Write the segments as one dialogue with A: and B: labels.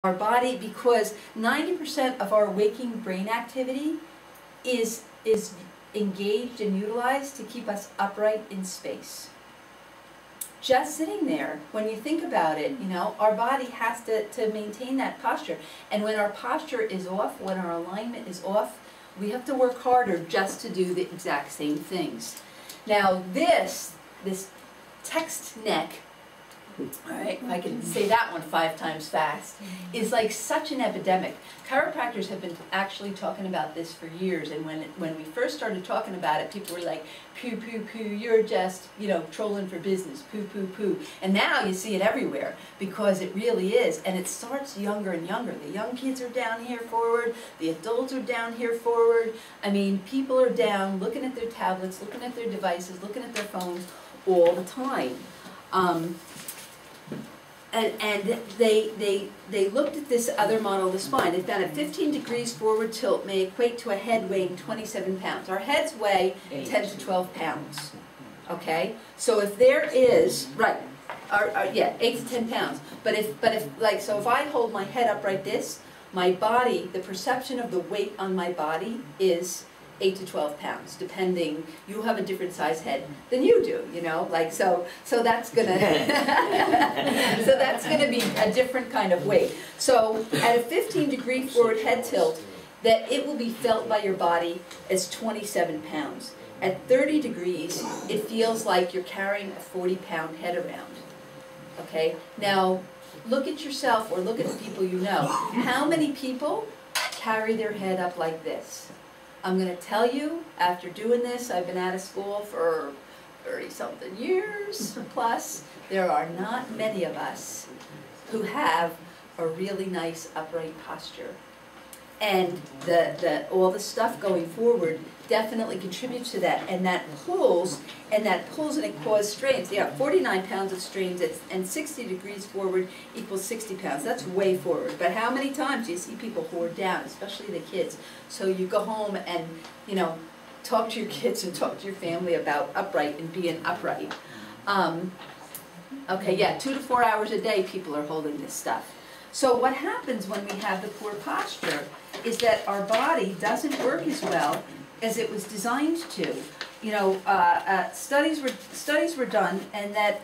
A: our body, because 90% of our waking brain activity is engaged and utilized to keep us upright in space. Just sitting there, when you think about it, you know, our body has to maintain that posture. And when our posture is off, when our alignment is off, we have to work harder just to do the exact same things. Now this text neck, all right, if I can say that one 5 times fast, is like such an epidemic. Chiropractors have been actually talking about this for years, and when we first started talking about it, people were like, poo, poo, poo, you're just, you know, trolling for business, poo, poo, poo. And now you see it everywhere, because it really is, and it starts younger and younger. The young kids are down here forward, the adults are down here forward. I mean, people are down looking at their tablets, looking at their devices, looking at their phones all the time. And they looked at this other model of the spine. They found a 15 degrees forward tilt may equate to a head weighing 27 pounds. Our heads weigh 10 to 12 pounds. Okay? So if there is, right, yeah, 8 to 10 pounds. But if like, so if I hold my head up like this, my body, the perception of the weight on my body is 8 to 12 pounds, depending. You have a different size head than you do, you know, like, so that's gonna so that's gonna be a different kind of weight. So at a 15-degree forward head tilt, that it will be felt by your body as 27 pounds. At 30 degrees, it feels like you're carrying a 40-pound head around. Okay, now look at yourself, or look at the people you know. How many people carry their head up like this? I'm going to tell you, after doing this, I've been out of school for 30-something years plus, there are not many of us who have a really nice upright posture. And all the stuff going forward definitely contributes to that, and that pulls and it causes strains. Yeah, 49 pounds of strains, and 60 degrees forward equals 60 pounds. That's way forward. But how many times do you see people who are down, especially the kids? So you go home and, you know, talk to your kids and talk to your family about upright and being upright. Okay, yeah, 2 to 4 hours a day people are holding this stuff. So what happens when we have the poor posture is that our body doesn't work as well as it was designed to. You know, studies were done, and that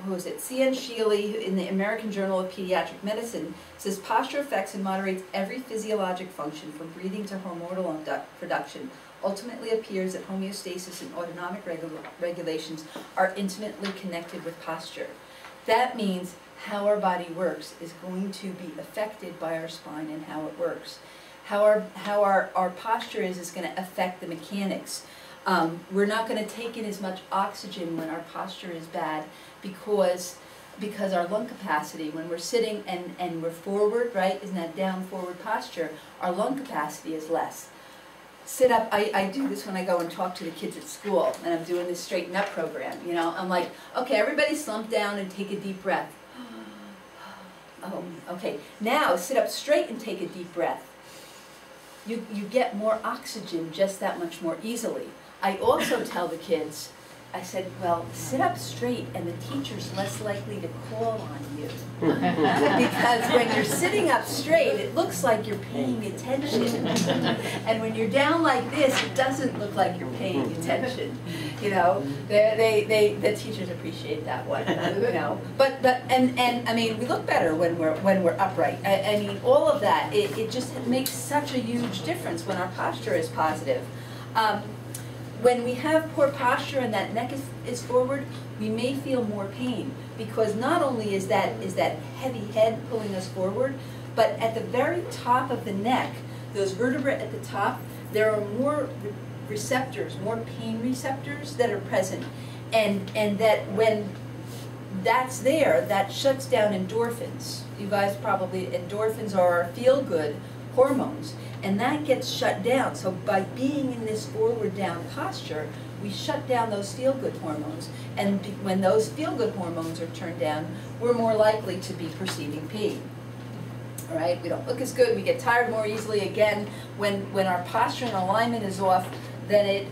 A: who was it? C.N. Shealy in the American Journal of Pediatric Medicine says posture affects and moderates every physiologic function from breathing to hormonal production. Ultimately appears that homeostasis and autonomic regulations are intimately connected with posture. That means how our body works is going to be affected by our spine and how it works. How our posture is going to affect the mechanics. We're not going to take in as much oxygen when our posture is bad, because our lung capacity, when we're sitting and we're forward, right, in that down forward posture, our lung capacity is less. Sit up, I do this when I go and talk to the kids at school, and I'm doing this straighten up program, you know. I'm like, okay, everybody slump down and take a deep breath. Oh, okay. Now sit up straight and take a deep breath. You get more oxygen just that much more easily. I also tell the kids, I said, well, sit up straight and the teacher's less likely to call on you. Because when you're sitting up straight, it looks like you're paying attention. And when you're down like this, it doesn't look like you're paying attention. You know, the teachers appreciate that one. You know, but I mean, we look better when we're upright. I mean, all of that, it just makes such a huge difference when our posture is positive. When we have poor posture and that neck is forward, we may feel more pain, because not only is that heavy head pulling us forward, but at the very top of the neck, those vertebrae at the top, there are more receptors, more pain receptors that are present, and that when that's there, that shuts down endorphins. You guys probably, endorphins are our feel-good hormones, and that gets shut down. So by being in this forward down posture, we shut down those feel-good hormones, and when those feel-good hormones are turned down, we're more likely to be perceiving pain. All right, we don't look as good, we get tired more easily. Again, when our posture and alignment is off, then it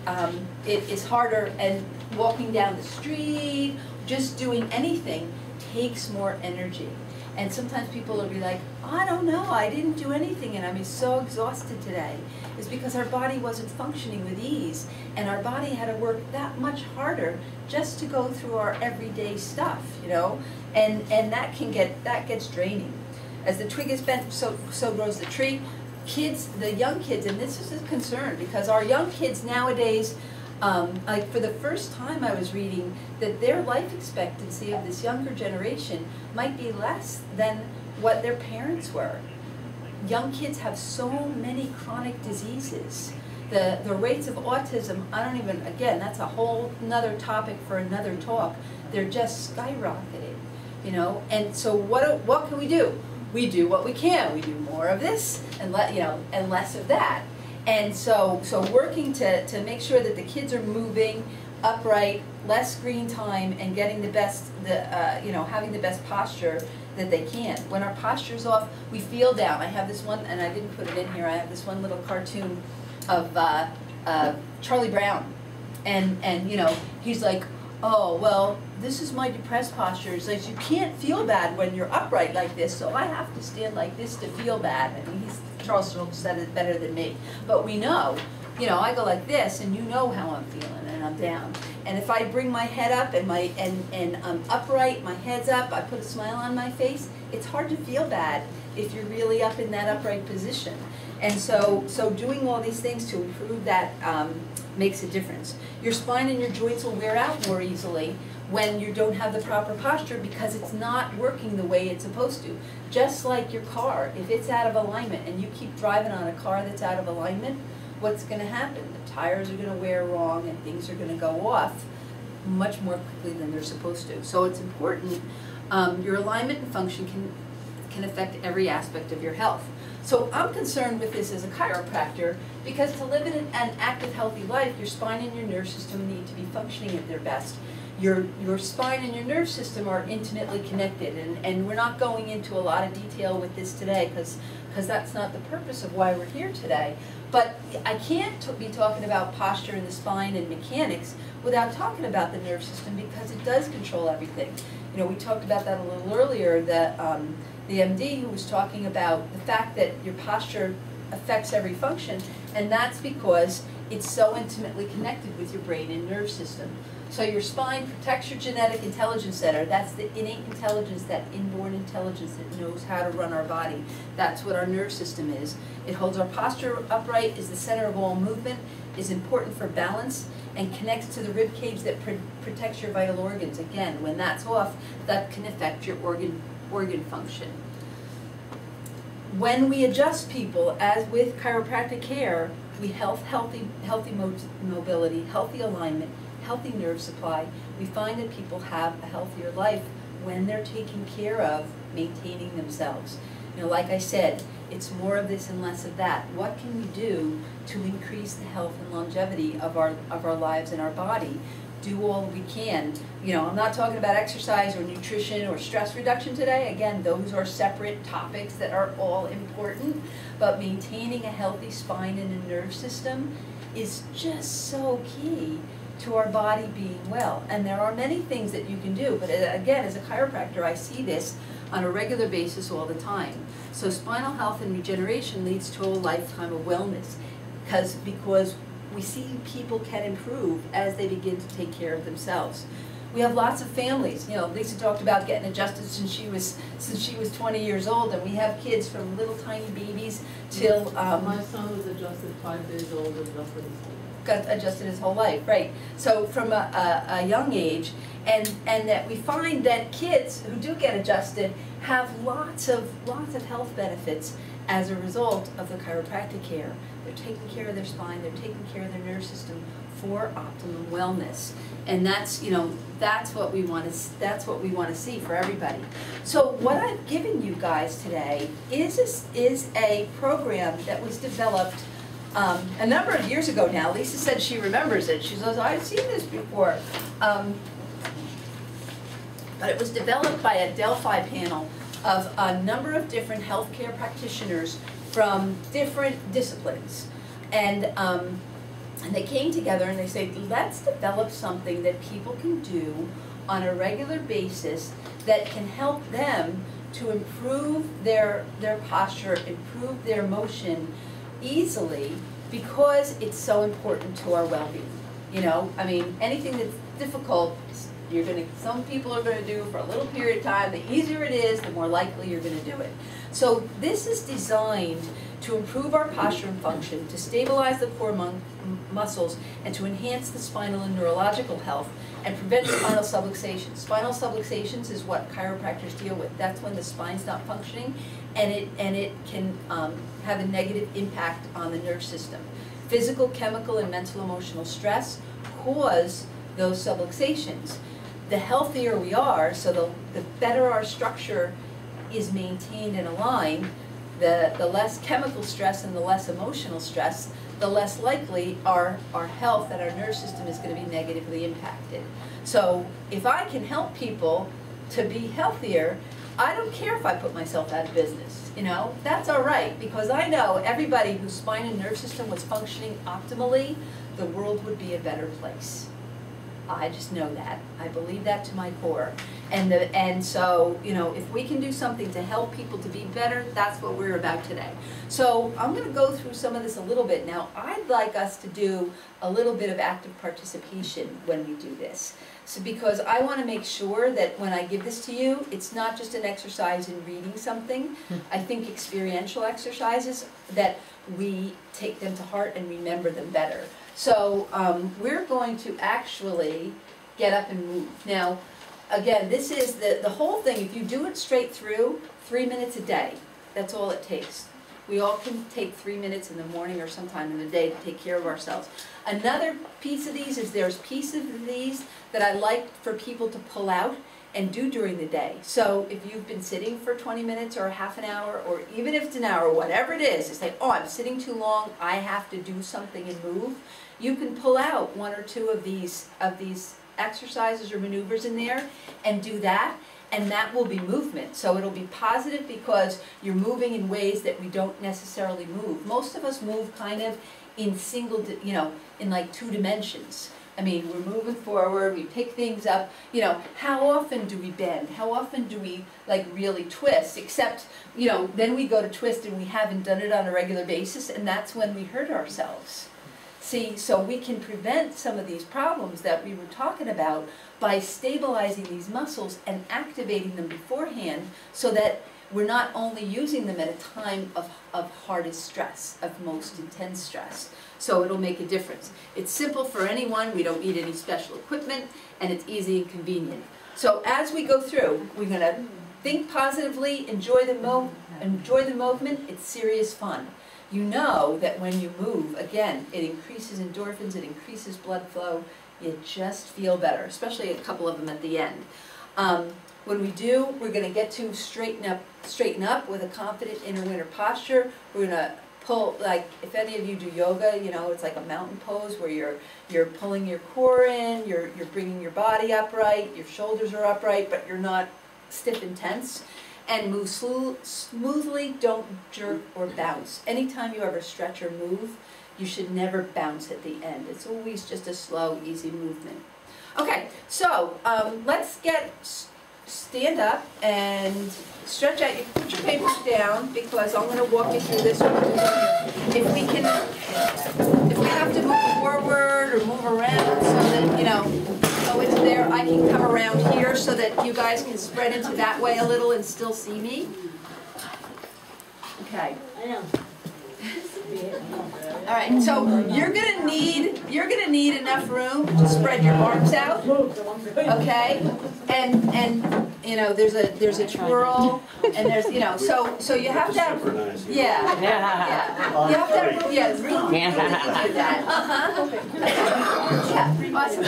A: is harder, and walking down the street, just doing anything takes more energy. And sometimes people will be like, I don't know, I didn't do anything and I'm so exhausted today. It's because our body wasn't functioning with ease, and our body had to work that much harder just to go through our everyday stuff, you know? And that gets draining. As the twig is bent, so grows the tree. Kids, the young kids, and this is a concern because our young kids nowadays, like for the first time I was reading that their life expectancy of this younger generation might be less than what their parents were. Young kids have so many chronic diseases. The rates of autism, I don't even, again, that's a whole another topic for another talk. They're just skyrocketing, you know? And so what can we do? We do what we can. We do more of this and and less of that. And so working to make sure that the kids are moving upright, less screen time, and getting the best, having the best posture that they can. When our posture's off, we feel down. I have this one, and I didn't put it in here. I have this one little cartoon of Charlie Brown, and he's like, oh well, this is my depressed posture. It's like, you can't feel bad when you're upright like this, so I have to stand like this to feel bad. I mean, Charles Schultz said it better than me. But we know, I go like this, and you know how I'm feeling, and I'm down. And if I bring my head up and I'm upright, my head's up, I put a smile on my face, it's hard to feel bad if you're really up in that upright position. And so doing all these things to improve that makes a difference. Your spine and your joints will wear out more easily when you don't have the proper posture because it's not working the way it's supposed to. Just like your car, if it's out of alignment and you keep driving on a car that's out of alignment, what's going to happen? The tires are going to wear wrong and things are going to go off much more quickly than they're supposed to. So it's important. Your alignment and function can affect every aspect of your health. So I'm concerned with this as a chiropractor because to live an active, healthy life, your spine and your nerve system need to be functioning at their best. Your spine and your nerve system are intimately connected, and we're not going into a lot of detail with this today because that's not the purpose of why we're here today. But I can't be talking about posture in the spine and mechanics without talking about the nerve system because it does control everything. We talked about that a little earlier, the MD who was talking about the fact that your posture affects every function, and that's because it's so intimately connected with your brain and nerve system. So your spine protects your genetic intelligence center. That's the innate intelligence, that inborn intelligence that knows how to run our body. That's what our nerve system is. It holds our posture upright, is the center of all movement, is important for balance, and connects to the rib cage that protects your vital organs. Again, when that's off, that can affect your organ function. When we adjust people, as with chiropractic care, we healthy mobility, healthy alignment, healthy nerve supply. We find that people have a healthier life when they're taking care of maintaining themselves. Like I said, it's more of this and less of that. What can we do to increase the health and longevity of our lives and our body? Do all we can. I'm not talking about exercise or nutrition or stress reduction today. Again, those are separate topics that are all important. But maintaining a healthy spine and a nerve system is just so key to our body being well. And there are many things that you can do. But again, as a chiropractor, I see this on a regular basis all the time. So spinal health and regeneration leads to a lifetime of wellness because we see people can improve as they begin to take care of themselves. We have lots of families. Lisa talked about getting adjusted since she was 20 years old, and we have kids from little tiny babies till
B: my son was adjusted 5 days old,
A: got adjusted his whole life, right? So from a young age, and that we find that kids who do get adjusted have lots of health benefits as a result of the chiropractic care. They're taking care of their spine, they're taking care of their nerve system for optimum wellness. And that's what we want to see for everybody. So what I've given you guys today is a program that was developed a number of years ago now. Lisa said she remembers it. She says, I've seen this before. But it was developed by a Delphi panel of a number of different healthcare practitioners from different disciplines. And they came together and they said, let's develop something that people can do on a regular basis that can help them to improve their posture, improve their motion easily, because it's so important to our well-being. You know, I mean, anything that's difficult, some people are gonna do for a little period of time. The easier it is, the more likely you're gonna do it. So this is designed to improve our posture and function, to stabilize the core muscles, and to enhance the spinal and neurological health, and prevent spinal subluxation. Spinal subluxations is what chiropractors deal with. That's when the spine's not functioning, and it can have a negative impact on the nerve system. Physical, chemical, and mental emotional stress cause those subluxations. The healthier we are, so the better our structure is maintained and aligned, the less chemical stress and the less emotional stress, the less likely our health and our nerve system is going to be negatively impacted. So if I can help people to be healthier, I don't care if I put myself out of business, you know, that's all right, because I know everybody whose spine and nerve system was functioning optimally, the world would be a better place. I just know that. I believe that to my core. And so, you know, if we can do something to help people to be better, that's what we're about today. So I'm going to go through some of this a little bit. Now, I'd like us to do a little bit of active participation when we do this. So because I want to make sure that when I give this to you, it's not just an exercise in reading something. I think experiential exercises, that we take them to heart and remember them better. So we're going to actually get up and move. Now, again, this is the whole thing. If you do it straight through, 3 minutes a day, that's all it takes. We all can take 3 minutes in the morning or sometime in the day to take care of ourselves. Another piece of these is there's pieces of these that I like for people to pull out and do during the day. So if you've been sitting for 20 minutes or half an hour, or even if it's an hour, whatever it is, it's like, oh, I'm sitting too long, I have to do something and move. You can pull out 1 or 2 of these exercises or maneuvers in there and do that, and that will be movement. So it'll be positive because you're moving in ways that we don't necessarily move. Most of us move kind of in you know, in like 2 dimensions. I mean, we're moving forward, we pick things up, you know, how often do we bend? How often do we like really twist? Except, you know, then we go to twist and we haven't done it on a regular basis, and that's when we hurt ourselves. See, so we can prevent some of these problems that we were talking about by stabilizing these muscles and activating them beforehand, so that we're not only using them at a time of hardest stress, of most intense stress. So it'll make a difference. It's simple for anyone, we don't need any special equipment, and it's easy and convenient. So as we go through, we're going to think positively, enjoy the movement, it's serious fun. You know that when you move, again, it increases endorphins, it increases blood flow, you just feel better, especially a couple of them at the end. When we do, we're going to get to straighten up with a confident inner winter posture. We're going to pull, like if any of you do yoga, you know, it's like a mountain pose where you're pulling your core in, you're bringing your body upright, your shoulders are upright, but you're not stiff and tense. And move smoothly, don't jerk or bounce. Anytime you ever stretch or move, you should never bounce at the end. It's always just a slow, easy movement. Okay, so let's stand up and stretch out. You put your papers down because I'm going to walk you through this. If we have to move forward or move around so that, you know, so it's there, I can come around here so that you guys can spread into that way a little and still see me. Okay. All right, so you're gonna need enough room to spread your arms out, okay? And you know, there's a twirl, and there's, you know, so you have to have, yeah. You have to have room to do that. Yeah, awesome.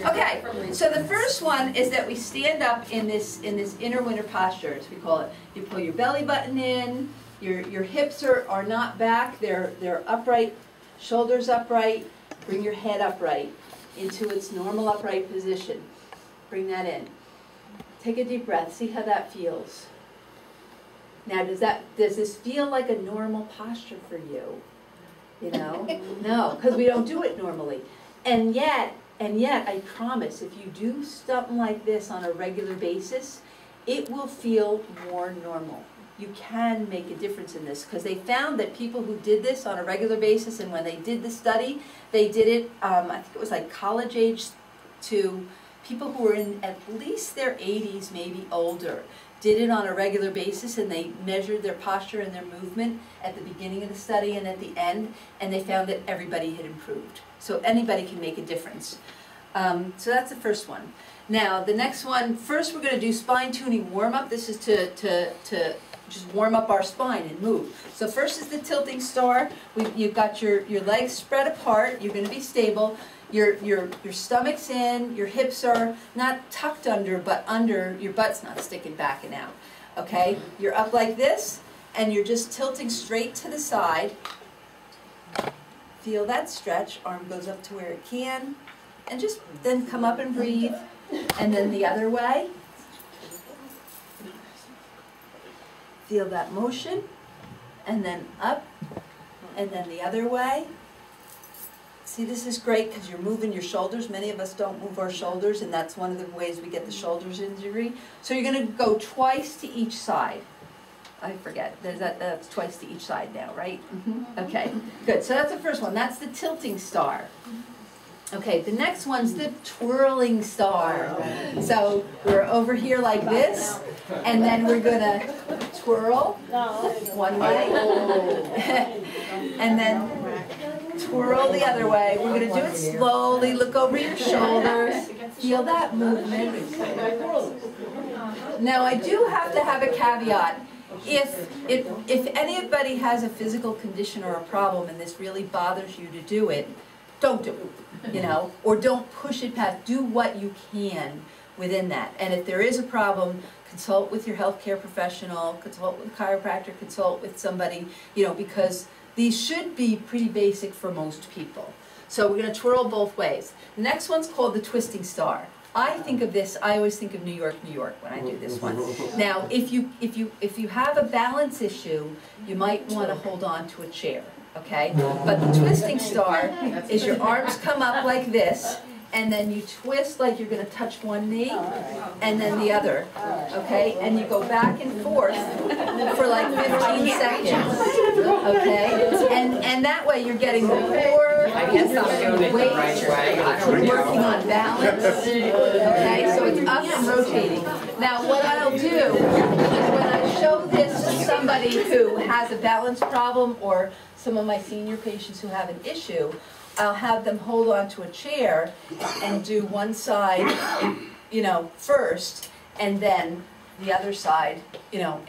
A: Okay, so the first one is that we stand up in this inner winter posture, as we call it. You pull your belly button in. Your hips are not back, they're upright, shoulders upright. Bring your head upright into its normal upright position. Bring that in. Take a deep breath, see how that feels. Now does this feel like a normal posture for you? You know? No, because we don't do it normally. And yet, I promise, if you do something like this on a regular basis, it will feel more normal. You can make a difference in this, because they found that people who did this on a regular basis, and when they did the study, they did it, I think it was like college age to people who were in at least their 80s, maybe older, did it on a regular basis, and they measured their posture and their movement at the beginning of the study and at the end, and they found that everybody had improved. So anybody can make a difference. So that's the first one. Now the next one, first we're going to do spine tuning warm-up. This is to just warm up our spine and move. So first is the tilting star. You've got your legs spread apart. You're going to be stable. Your stomach's in. Your hips are not tucked under, but under. Your butt's not sticking back and out. Okay? You're up like this, and you're just tilting straight to the side. Feel that stretch. Arm goes up to where it can. And just then come up and breathe. And then the other way. Feel that motion, and then up, and then the other way. See, this is great because you're moving your shoulders. Many of us don't move our shoulders, and that's one of the ways we get the shoulders injury. So you're going to go twice to each side. I forget, that's twice to each side now, right? Okay, good. So that's the first one. That's the tilting star. Okay, the next one's the twirling star. So we're over here like this, and then we're gonna twirl one way, and then twirl the other way. We're gonna do it slowly. Look over your shoulders. Feel that movement. Now I do have to have a caveat. If anybody has a physical condition or a problem and this really bothers you to do it, don't do it, you know, or don't push it past. Do what you can within that. And if there is a problem, consult with your healthcare professional, consult with a chiropractor, consult with somebody, you know, because these should be pretty basic for most people. So we're going to twirl both ways. The next one's called the twisting star. I think of this, I always think of New York, New York when I do this one. Now, if you have a balance issue, you might want to hold on to a chair, okay? But the twisting star is your arms come up like this, and then you twist like you're going to touch one knee, and then the other, okay? And you go back and forth for like 15 seconds, okay? And that way you're getting the core, you're weight, working on balance, okay? So it's up and rotating. Now what I'll do is when I show this to somebody who has a balance problem, or some of my senior patients who have an issue, I'll have them hold on to a chair and do one side, you know, first, and then the other side, you know,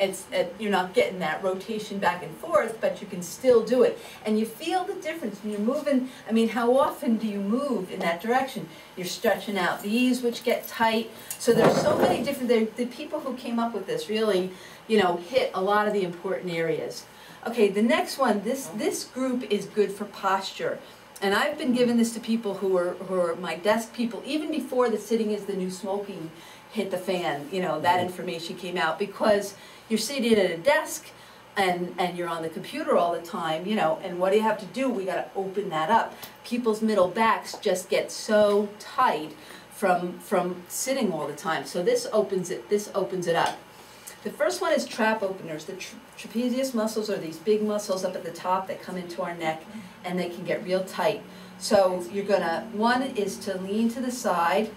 A: you're not getting that rotation back and forth, but you can still do it. And you feel the difference when you're moving. I mean, how often do you move in that direction? You're stretching out these, which get tight. So there's so many different, the people who came up with this really, you know, hit a lot of the important areas. Okay, the next one, this group is good for posture. And I've been giving this to people who are my desk people, even before the sitting is the new smoking hit the fan, you know, that information came out, because you're sitting at a desk and you're on the computer all the time, you know, and what do you have to do? We got to open that up. People's middle backs just get so tight from sitting all the time. So this opens it up. The first one is trap openers. The trapezius muscles are these big muscles up at the top that come into our neck, and they can get real tight. So you're gonna, one is to lean to the side,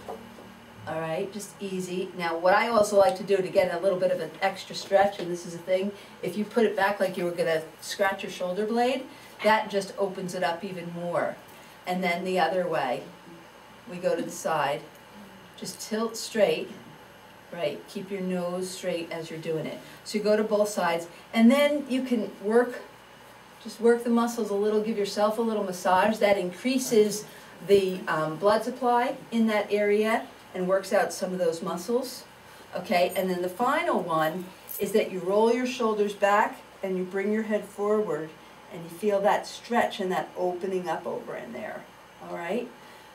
A: all right, just easy. Now what I also like to do to get a little bit of an extra stretch, and this is a thing, if you put it back like you were gonna scratch your shoulder blade, that just opens it up even more. And then the other way, we go to the side, just tilt straight. Right, keep your nose straight as you're doing it. So you go to both sides, and then you can just work the muscles a little, give yourself a little massage. That increases the blood supply in that area and works out some of those muscles. Okay, and then the final one is that you roll your shoulders back and you bring your head forward, and you feel that stretch and that opening up over in there, all right?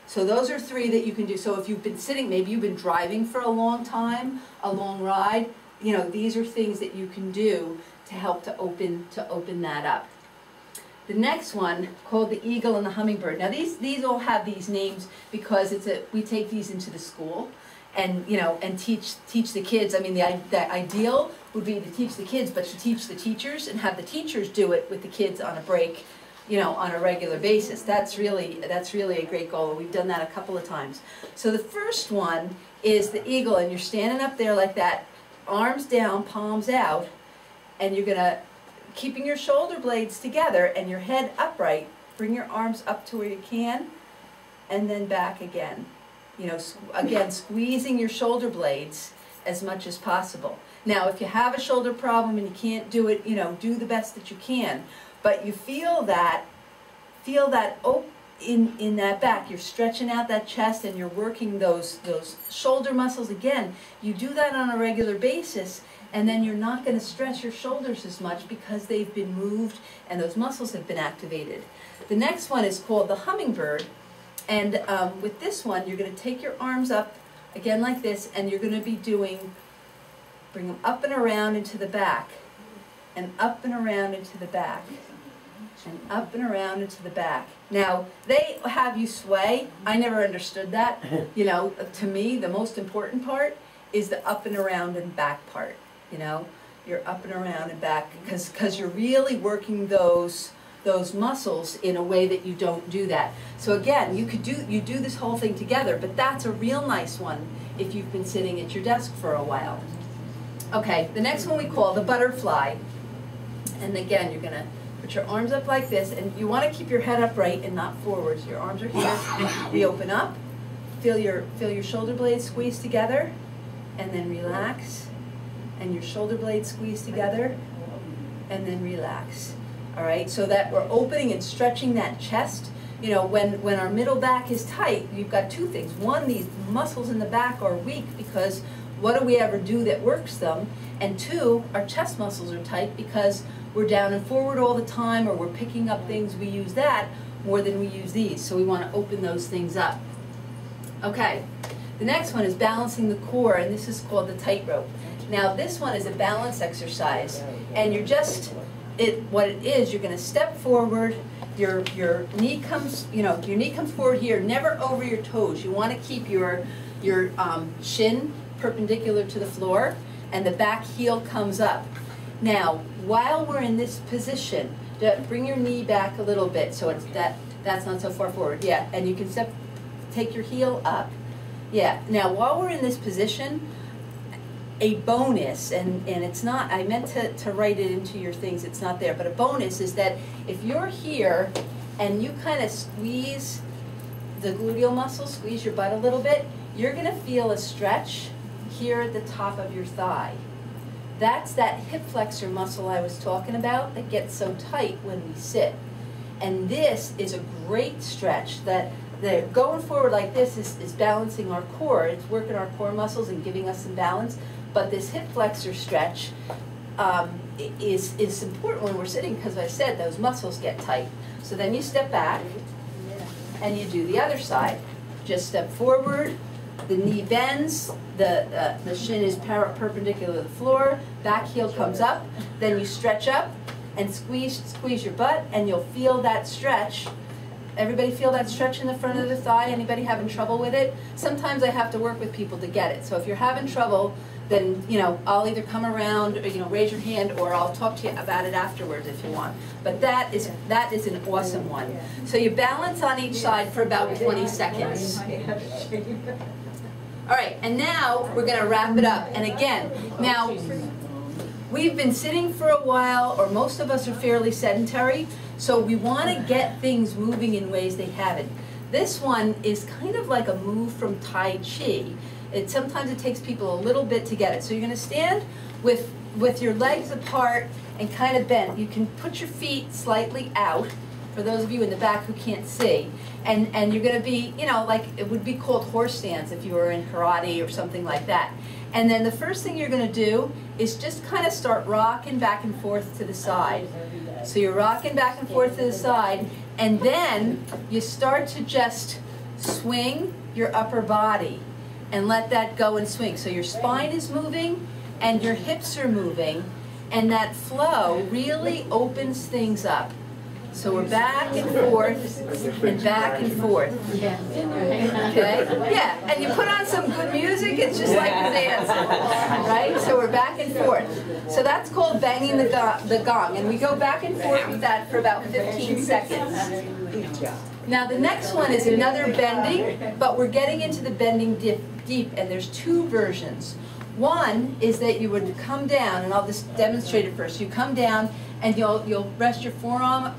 A: So those are three that you can do. So if you've been sitting, maybe you've been driving for a long time, a long ride, you know, these are things that you can do to help to open that up. The next one, called the eagle and the hummingbird. Now these all have these names because we take these into the school, and you know, and teach the kids. I mean, the ideal would be to teach the kids, but to teach the teachers and have the teachers do it with the kids on a break, you know, on a regular basis. That's really a great goal. We've done that a couple of times. So the first one is the eagle, and you're standing up there like that, arms down, palms out, and you're gonna, keeping your shoulder blades together and your head upright, bring your arms up to where you can, and then back again. You know, again, squeezing your shoulder blades as much as possible. Now, if you have a shoulder problem and you can't do it, you know, do the best that you can. But you feel that in that back. You're stretching out that chest and you're working those shoulder muscles again. You do that on a regular basis, and then you're not going to stress your shoulders as much because they've been moved and those muscles have been activated. The next one is called the Hummingbird. And with this one, you're going to take your arms up, again like this, and you're going to be bring them up and around into the back, and up and around into the back, and up and around into the back. Now, they have you sway. I never understood that. You know, to me, the most important part is the up and around and back part. You know, you're up and around and back because you're really working those muscles in a way that you don't do that. So again, you do this whole thing together, but that's a real nice one if you've been sitting at your desk for a while. Okay, the next one we call the butterfly. And again, you're gonna put your arms up like this, and you want to keep your head upright and not forwards. Your arms are here. We open up, feel your shoulder blades squeeze together, and then relax. And your shoulder blades squeeze together, and then relax. All right, so that we're opening and stretching that chest. You know, when our middle back is tight, you've got two things. One, these muscles in the back are weak because what do we ever do that works them? And two, our chest muscles are tight because we're down and forward all the time, or we're picking up things. We use that more than we use these. So we want to open those things up. Okay, the next one is balancing the core, and this is called the tightrope. Now this one is a balance exercise, and you're just, what it is, you're going to step forward, your knee comes, you know, your knee comes forward here, never over your toes. You want to keep your shin perpendicular to the floor, and the back heel comes up. Now, while we're in this position, bring your knee back a little bit so it's that's not so far forward. Yeah, and you can take your heel up. Yeah. Now, while we're in this position, a bonus, and it's not, I meant to write it into your things, it's not there, but a bonus is that if you're here and you kind of squeeze the gluteal muscle, squeeze your butt a little bit, you're going to feel a stretch here at the top of your thigh. That's that hip flexor muscle I was talking about that gets so tight when we sit. And this is a great stretch that going forward like this is balancing our core. It's working our core muscles and giving us some balance. But this hip flexor stretch is important when we're sitting because I said those muscles get tight. So then you step back and you do the other side. Just step forward, the knee bends, the shin is perpendicular to the floor, back heel comes up, then you stretch up and squeeze your butt, and you'll feel that stretch. Everybody feel that stretch in the front of the thigh? Anybody having trouble with it? Sometimes I have to work with people to get it. So if you're having trouble, then, you know, I'll either come around, or, you know, raise your hand, or I'll talk to you about it afterwards if you want. But that is an awesome one. So you balance on each side for about 20 seconds. All right, and now we're going to wrap it up. And again, now we've been sitting for a while, or most of us are fairly sedentary, so we want to get things moving in ways they haven't. This one is kind of like a move from Tai Chi. Sometimes it takes people a little bit to get it. So you're going to stand with your legs apart and kind of bent. You can put your feet slightly out, for those of you in the back who can't see. And you're going to be, you know, like it would be called horse stance if you were in karate or something like that. And then the first thing you're going to do is just kind of start rocking back and forth to the side. So you're rocking back and forth to the side, and then you start to just swing your upper body and let that go and swing. So your spine is moving and your hips are moving, and that flow really opens things up. So we're back and forth and back and forth. Okay? Yeah, and you put on some good music, it's just like a dance, right? So we're back and forth. So that's called banging the gong, and we go back and forth with that for about 15 seconds. Now the next one is another bending, but we're getting into the bending deep, and there's two versions. One is that you would come down, and I'll just demonstrate it first. You come down, and you'll rest your forearm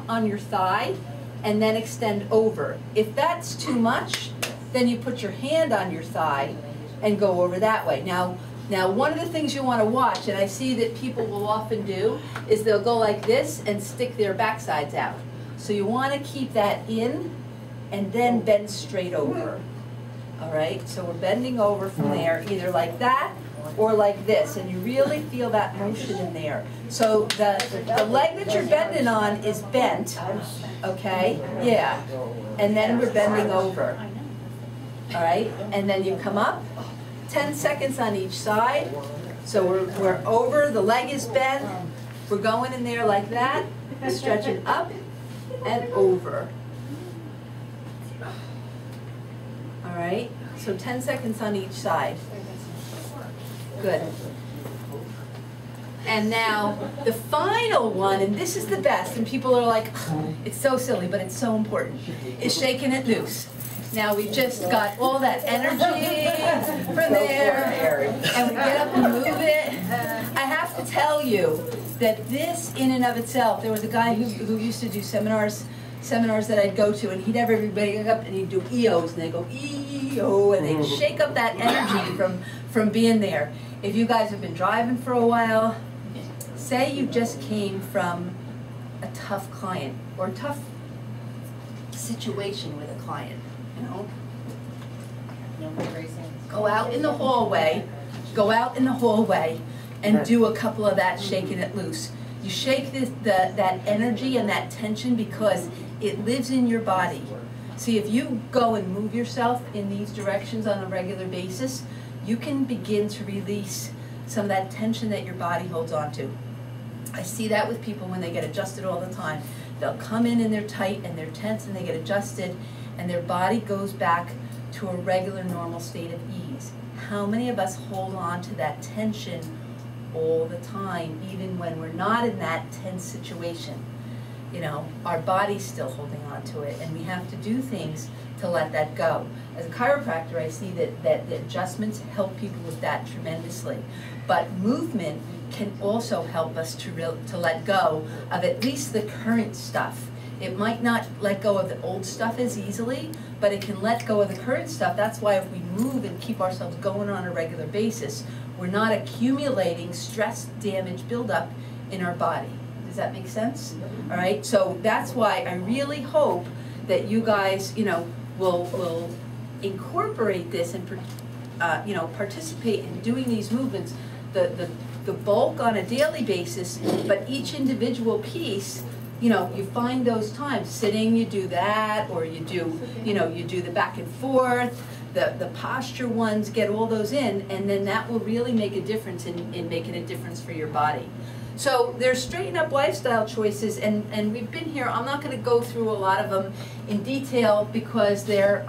A: on your thigh, and then extend over. If that's too much, then you put your hand on your thigh and go over that way. Now one of the things you want to watch, and I see that people will often do, is they'll go like this and stick their backsides out. So you want to keep that in and then bend straight over. All right, so we're bending over from there, either like that or like this, and you really feel that motion in there. So the leg that you're bending on is bent, okay? Yeah, and then we're bending over. All right, and then you come up, 10 seconds on each side. So we're over, the leg is bent, we're going in there like that, stretching up and over. All right, so 10 seconds on each side. Good. And now the final one, and this is the best, and people are like, oh, it's so silly, but it's so important, is shaking it loose. Now we just got all that energy from there, and we get up and move it. I have to tell you that this in and of itself, there was a guy who used to do seminars that I'd go to, and he'd have everybody up and he'd do EOs, and they'd go EO, and they'd shake up that energy from being there. If you guys have been driving for a while, say you just came from a tough client or a tough situation with a client, you know, go out in the hallway and do a couple of that shaking it loose. You shake that energy and that tension because it lives in your body. See, if you go and move yourself in these directions on a regular basis, you can begin to release some of that tension that your body holds on to. I see that with people when they get adjusted all the time. They'll come in and they're tight and they're tense and they get adjusted and their body goes back to a regular normal state of ease. How many of us hold on to that tension all the time, even when we're not in that tense situation? You know, our body's still holding on to it, and we have to do things to let that go. As a chiropractor, I see that the adjustments help people with that tremendously. But movement can also help us to let go of at least the current stuff. It might not let go of the old stuff as easily, but it can let go of the current stuff. That's why if we move and keep ourselves going on a regular basis, we're not accumulating stress, damage, buildup in our body. Does that make sense? All right, so that's why I really hope that you guys, you know, will incorporate this and you know, participate in doing these movements, the bulk on a daily basis, but each individual piece, you know, you find those times. Sitting, you do that, or you do, you know, you do the back and forth, the posture ones, get all those in, and then that will really make a difference in making a difference for your body. So there's straighten up lifestyle choices, and we've been here. I'm not going to go through a lot of them in detail because they're,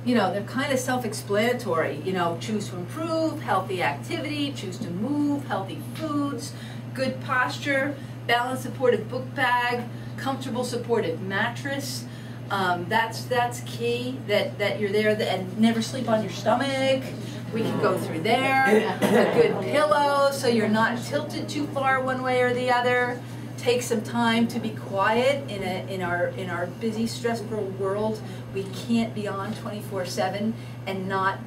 A: you know, they're kind of self-explanatory. You know, choose to improve, healthy activity, choose to move, healthy foods, good posture, balanced supportive book bag, comfortable supportive mattress. That's key, that you're there, and never sleep on your stomach. We can go through there. A good pillow so you're not tilted too far one way or the other. Take some time to be quiet in our busy, stressful world. We can't be on 24/7 and not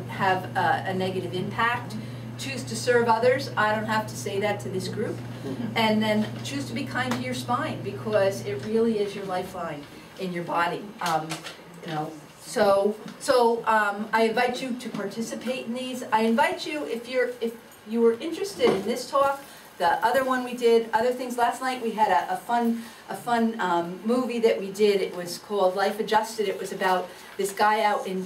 A: have a negative impact. Choose to serve others. I don't have to say that to this group. And then choose to be kind to your spine, because it really is your lifeline in your body. You know. So I invite you to participate in these. I invite you, if you were interested in this talk, the other one we did, other things. Last night we had a fun movie that we did. It was called Life Adjusted. It was about this guy out in